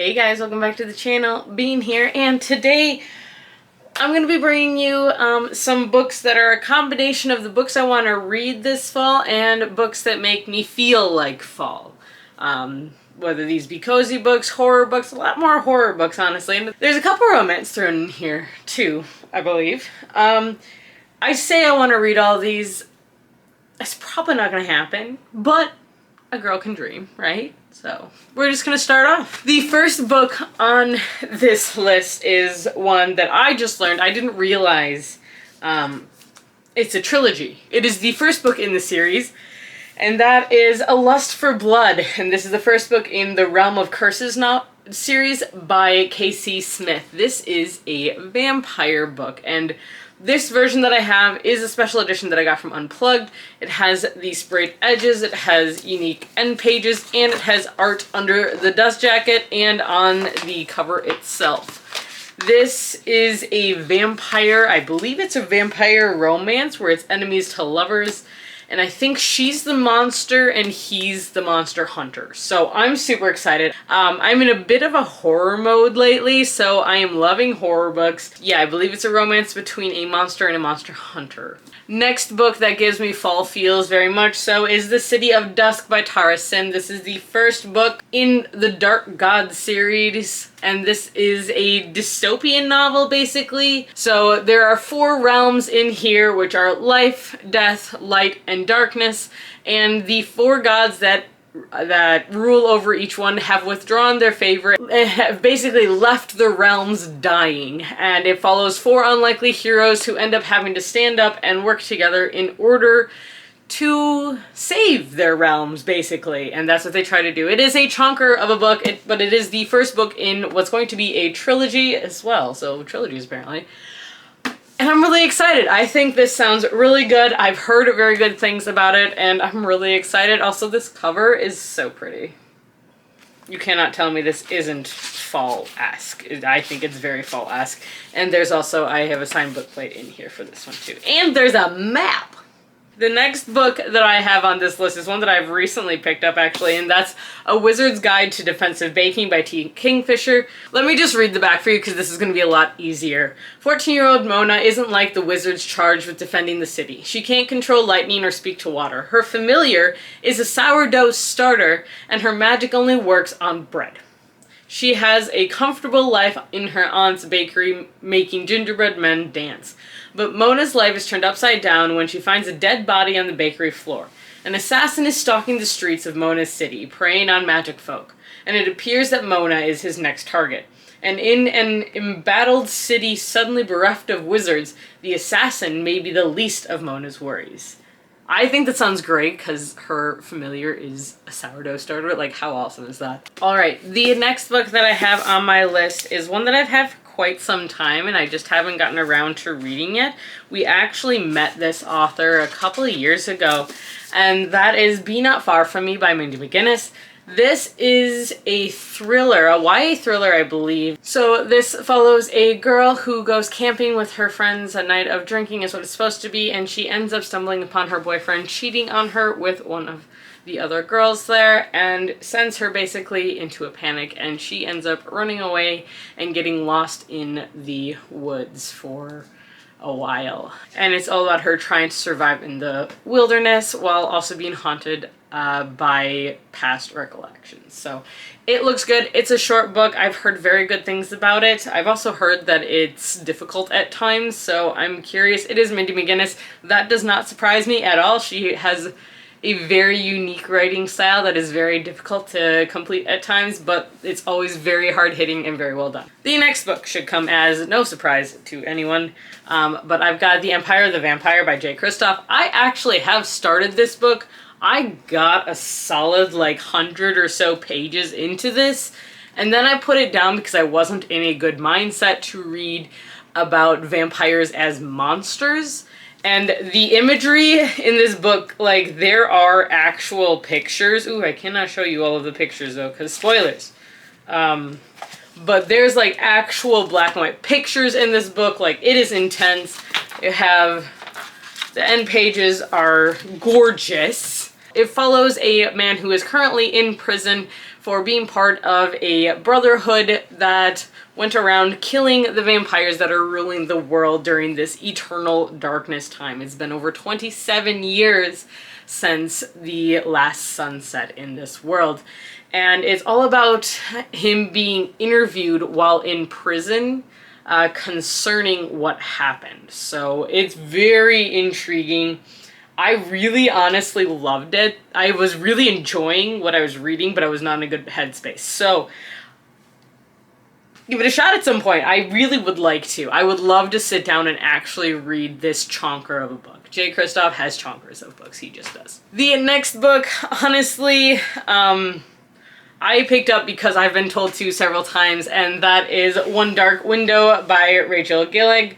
Hey guys, welcome back to the channel. Bean here, and today I'm going to be bringing you some books that are a combination of the books I want to read this fall and books that make me feel like fall. Whether these be cozy books, horror books, a lot more horror books honestly. And there's a couple romance thrown in here too, I believe. I say I want to read all these. It's probably not going to happen, but a girl can dream, right? So we're just gonna start off. The first book on this list is one that I just learned. I didn't realize it's a trilogy. It is the first book in the series, and that is A Lust for Blood. And this is the first book in the Realm of Curses series by K.C. Smith. This is a vampire book, and this version that I have is a special edition that I got from Unplugged. It has the sprayed edges, it has unique end pages, and it has art under the dust jacket and on the cover itself. This is a vampire, I believe it's a vampire romance where it's enemies to lovers. And I think she's the monster and he's the monster hunter. So I'm super excited. I'm in a bit of a horror mode lately, so I am loving horror books. Yeah, I believe it's a romance between a monster and a monster hunter. Next book that gives me fall feels very much so is The City of Dusk by Tara Sim. This is the first book in the Dark God series, and this is a dystopian novel basically. So there are 4 realms in here, which are life, death, light, and darkness, and the 4 gods that rule over each one have withdrawn their favorite and have basically left the realms dying. And it follows 4 unlikely heroes who end up having to stand up and work together in order to save their realms, basically. And that's what they try to do. It is a chunker of a book, but it is the first book in what's going to be a trilogy as well. So trilogies apparently. And I'm really excited. I think this sounds really good. I've heard very good things about it, and I'm really excited. Also, this cover is so pretty. You cannot tell me this isn't fall-esque. I think it's very fall-esque. And there's also, I have a signed book plate in here for this one too. And there's a map! The next book that I have on this list is one that I've recently picked up, actually, and that's A Wizard's Guide to Defensive Baking by T. Kingfisher. Let me just read the back for you because this is going to be a lot easier. 14-year-old Mona isn't like the wizards charged with defending the city. She can't control lightning or speak to water. Her familiar is a sourdough starter, and her magic only works on bread. She has a comfortable life in her aunt's bakery, making gingerbread men dance. But Mona's life is turned upside down when she finds a dead body on the bakery floor. An assassin is stalking the streets of Mona's city, preying on magic folk, and it appears that Mona is his next target. And in an embattled city suddenly bereft of wizards, the assassin may be the least of Mona's worries. I think that sounds great because her familiar is a sourdough starter. Like, how awesome is that? Alright, the next book that I have on my list is one that I've had for quite some time and I just haven't gotten around to reading yet. We actually met this author a couple of years ago, and that is Be Not Far From Me by Mindy McGinnis. This is a thriller, a YA thriller, I believe. So this follows a girl who goes camping with her friends. A night of drinking is what it's supposed to be, and she ends up stumbling upon her boyfriend cheating on her with one of the other girls there, and sends her basically into a panic, and she ends up running away and getting lost in the woods for a while. And it's all about her trying to survive in the wilderness while also being haunted by past recollections. So it looks good. It's a short book. I've heard very good things about it. I've also heard that it's difficult at times, so I'm curious. It is Mindy McGinnis. That does not surprise me at all. She has a very unique writing style that is very difficult to complete at times, but it's always very hard-hitting and very well done. The next book should come as no surprise to anyone, but I've got The Empire of the Vampire by Jay Kristoff. I actually have started this book. I got a solid 100 or so pages into this, and then I put it down because I wasn't in a good mindset to read about vampires as monsters. And the imagery in this book, there are actual pictures. Ooh, I cannot show you all of the pictures though, because spoilers. But there's actual black and white pictures in this book. It is intense. The end pages are gorgeous. It follows a man who is currently in prison for being part of a brotherhood that went around killing the vampires that are ruling the world during this eternal darkness time. It's been over 27 years since the last sunset in this world. And it's all about him being interviewed while in prison concerning what happened. So it's very intriguing. I really honestly loved it. I was really enjoying what I was reading, but I was not in a good headspace. So give it a shot at some point. I really would like to. I would love to sit down and actually read this chonker of a book. Jay Kristoff has chonkers of books. He just does. The next book, honestly, I picked up because I've been told to several times, and that is One Dark Window by Rachel Gillig.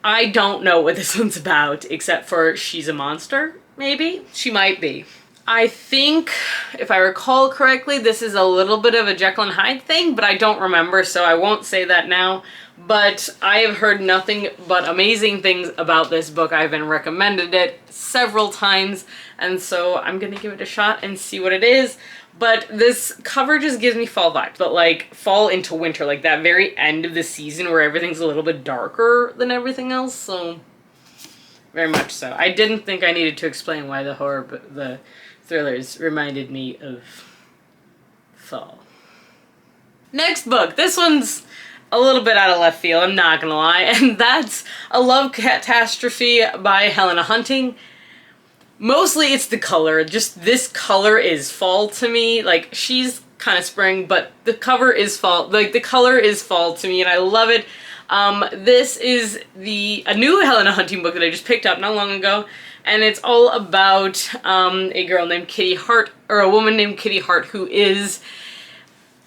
I don't know what this one's about, except for she's a monster, maybe? She might be. I think, if I recall correctly, this is a little bit of a Jekyll and Hyde thing, but I don't remember, so I won't say that now. But I have heard nothing but amazing things about this book. I've been recommended it several times, and so I'm gonna give it a shot and see what it is. But this cover just gives me fall vibes, but like fall into winter, like that very end of the season where everything's a little bit darker than everything else, so very much so. I didn't think I needed to explain why the thrillers reminded me of fall. Next book. This one's a little bit out of left field, I'm not gonna lie, and that's A Love Catastrophe by Helena Hunting. Mostly it's the color. Just this color is fall to me. Like, she's kind of spring, but the cover is fall. Like, the color is fall to me, and I love it. This is a new Helena Hunting book that I just picked up not long ago, and it's all about a girl named Kitty Hart, or a woman named Kitty Hart, who is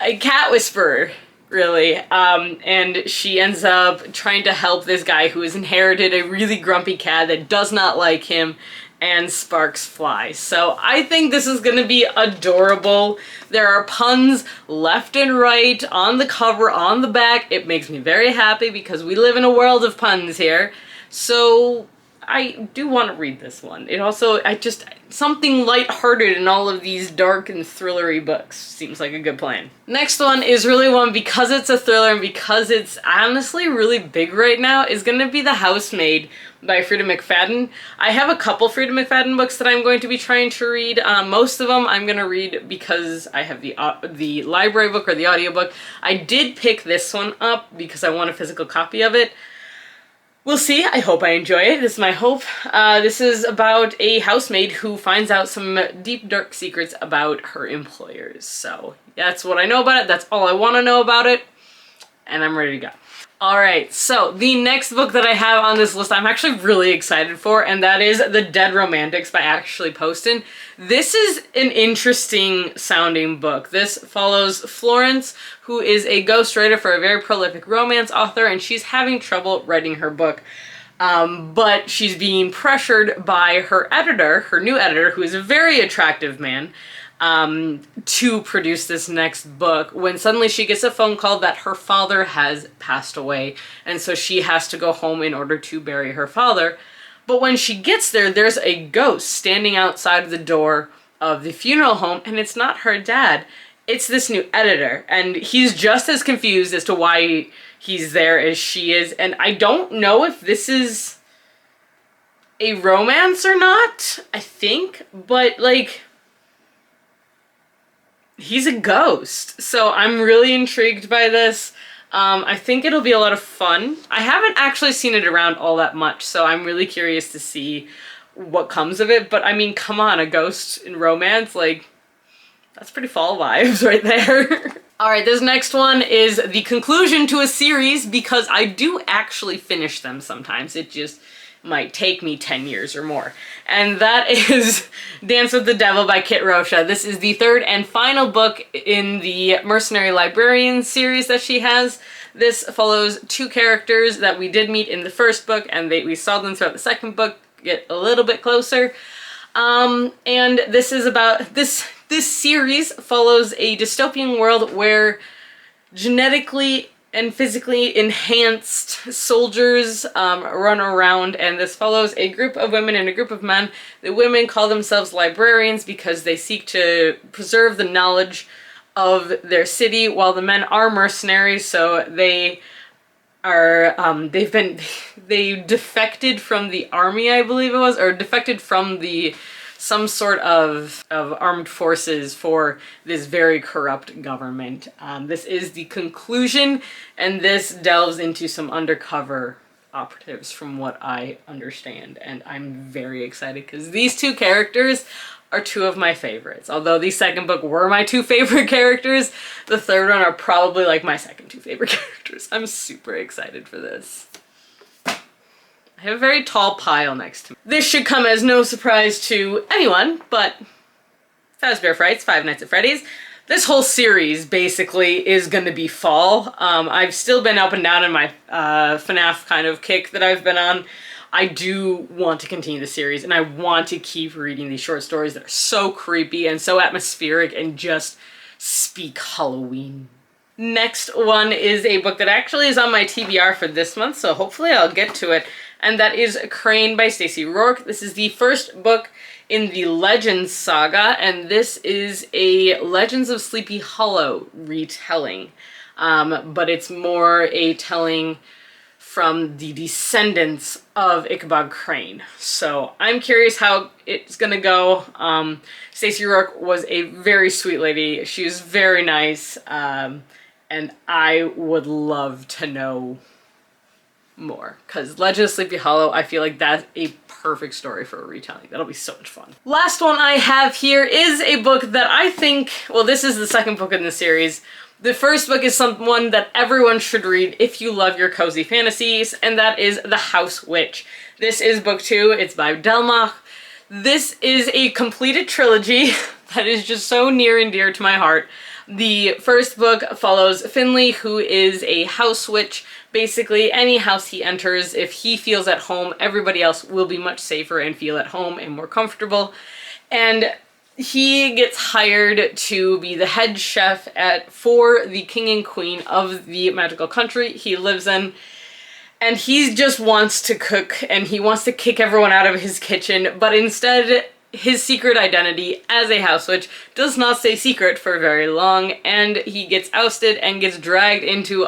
a cat whisperer, really. And she ends up trying to help this guy who has inherited a really grumpy cat that does not like him, and sparks fly. So I think this is gonna be adorable. There are puns left and right on the cover, on the back. It makes me very happy because we live in a world of puns here. So I do want to read this one. It also, something lighthearted in all of these dark and thrillery books seems like a good plan. Next one is really one, because it's a thriller and because it's honestly really big right now, is going to be The Housemaid by Frida McFadden. I have a couple Frida McFadden books that I'm going to be trying to read. Most of them I'm going to read because I have the library book or the audiobook. I did pick this one up because I want a physical copy of it. We'll see. I hope I enjoy it. This is my hope. This is about a housemaid who finds out some deep, dark secrets about her employers. So that's what I know about it. That's all I want to know about it. And I'm ready to go. Alright, so the next book that I have on this list I'm actually really excited for, and that is The Dead Romantics by Ashley Poston. This is an interesting sounding book. This follows Florence, who is a ghostwriter for a very prolific romance author, and she's having trouble writing her book. But she's being pressured by her editor, her new editor, who is a very attractive man, to produce this next book, when suddenly she gets a phone call that her father has passed away, and so she has to go home in order to bury her father. But when she gets there, there's a ghost standing outside of the door of the funeral home, and it's not her dad, it's this new editor, and he's just as confused as to why he's there as she is, and I don't know if this is a romance or not, I think, but like, he's a ghost. So I'm really intrigued by this. I think it'll be a lot of fun. I haven't actually seen it around all that much, so I'm really curious to see what comes of it. But I mean, come on, a ghost in romance, like, that's pretty fall vibes right there. Alright, this next one is the conclusion to a series, because I do actually finish them sometimes. It just might take me 10 years or more. And that is Dance with the Devil by Kit Rocha. This is the third and final book in the Mercenary Librarian series that she has. This follows two characters that we did meet in the first book, and we saw them throughout the second book get a little bit closer. And this is about, this series follows a dystopian world where genetically and physically enhanced soldiers run around, and this follows a group of women and a group of men. The women call themselves librarians because they seek to preserve the knowledge of their city, while the men are mercenaries, so they are, they defected from the army, I believe it was, or defected from some sort of armed forces for this very corrupt government. This is the conclusion, and this delves into some undercover operatives from what I understand, and I'm very excited because these two characters are two of my favorites. Although the second book were my two favorite characters, the third one are probably like my second two favorite characters. I'm super excited for this. I have a very tall pile next to me. This should come as no surprise to anyone, but Fazbear Frights, Five Nights at Freddy's. This whole series basically is gonna be fall. I've still been up and down in my FNAF kind of kick that I've been on. I do want to continue the series, and I want to keep reading these short stories that are so creepy and so atmospheric and just speak Halloween. Next one is a book that actually is on my TBR for this month, so hopefully I'll get to it, and that is Crane by Stacey Rourke. This is the first book in the Legends saga, and this is a Legends of Sleepy Hollow retelling, but it's more a telling from the descendants of Ichabod Crane. So I'm curious how it's gonna go. Stacey Rourke was a very sweet lady. She was very nice, and I would love to know more, because Legend of Sleepy Hollow, I feel like that's a perfect story for a retelling. That'll be so much fun. Last one I have here is a book that I think, well, this is the second book in the series. The first book is one that everyone should read if you love your cozy fantasies, and that is The House Witch. This is book 2. It's by Delmach. This is a completed trilogy that is just so near and dear to my heart. The first book follows Finley, who is a house witch. Basically, any house he enters, if he feels at home, everybody else will be much safer and feel at home and more comfortable. And he gets hired to be the head chef for the king and queen of the magical country he lives in. And he just wants to cook, and he wants to kick everyone out of his kitchen, but instead his secret identity as a house witch does not stay secret for very long, and he gets ousted and gets dragged into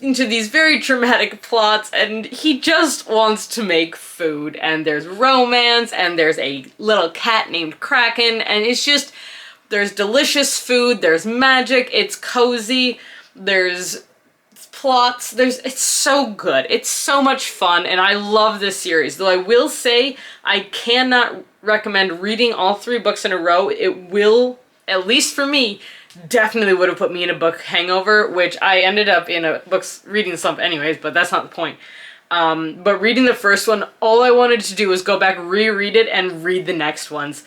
into these very traumatic plots, and he just wants to make food, and there's romance, and there's a little cat named Kraken, and it's just, there's delicious food, there's magic, it's cozy, there's plots, it's so good. It's so much fun, and I love this series. Though I will say I cannot recommend reading all 3 books in a row. It will, at least for me, definitely would have put me in a book hangover, which I ended up in a reading slump anyways, but that's not the point. But reading the first one, all I wanted to do was go back, reread it, and read the next ones.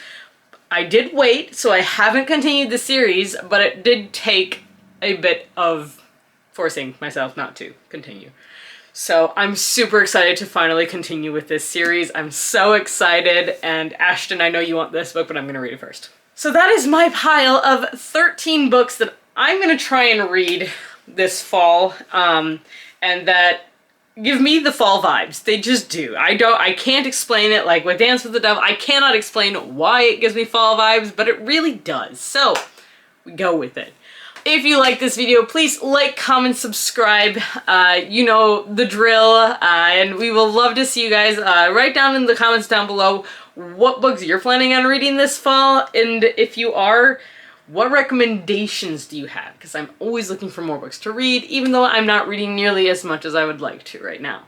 I did wait, so I haven't continued the series, but it did take a bit of forcing myself not to continue. So I'm super excited to finally continue with this series. I'm so excited, and Ashton, I know you want this book, but I'm gonna read it first. So that is my pile of 13 books that I'm gonna try and read this fall, and that give me the fall vibes. They just do. I can't explain it, like with Dance with the Devil. I cannot explain why it gives me fall vibes, but it really does. So we go with it. If you like this video, please like, comment, subscribe. You know the drill, and we will love to see you guys. Write down in the comments down below what books you're planning on reading this fall, and if you are, what recommendations do you have? Because I'm always looking for more books to read, even though I'm not reading nearly as much as I would like to right now.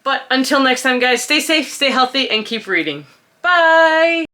But until next time, guys, stay safe, stay healthy, and keep reading. Bye!